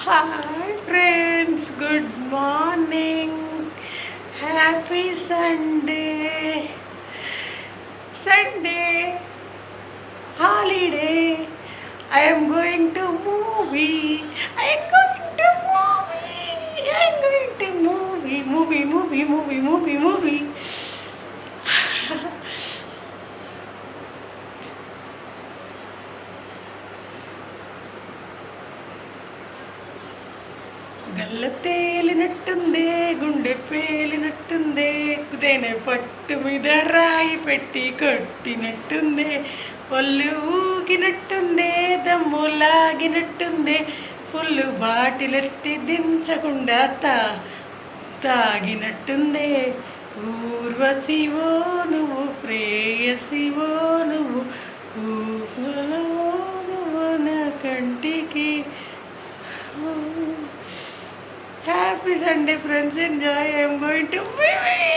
Hi friends, good morning. Happy Sunday. Sunday holiday. I am going to movie. I am going to movie. I am going to movie. గల్ల తేలినట్టుందే గుండె పేలినట్టుందే కుదేనే పట్టు మీద రాయి పెట్టి కొట్టినట్టుందే ఒళ్ళు ఊగినట్టుందే దమ్ము లాగినట్టుందే పుల్లు బాటిలెత్తి దించకుండా తాగినట్టుందే ఊర్వశివో నువ్వు ప్రేయసివో నువ్వు ఊహలో నువ్వు నా కంటికి. Happy Sunday, friends. Enjoy. I am going to movie.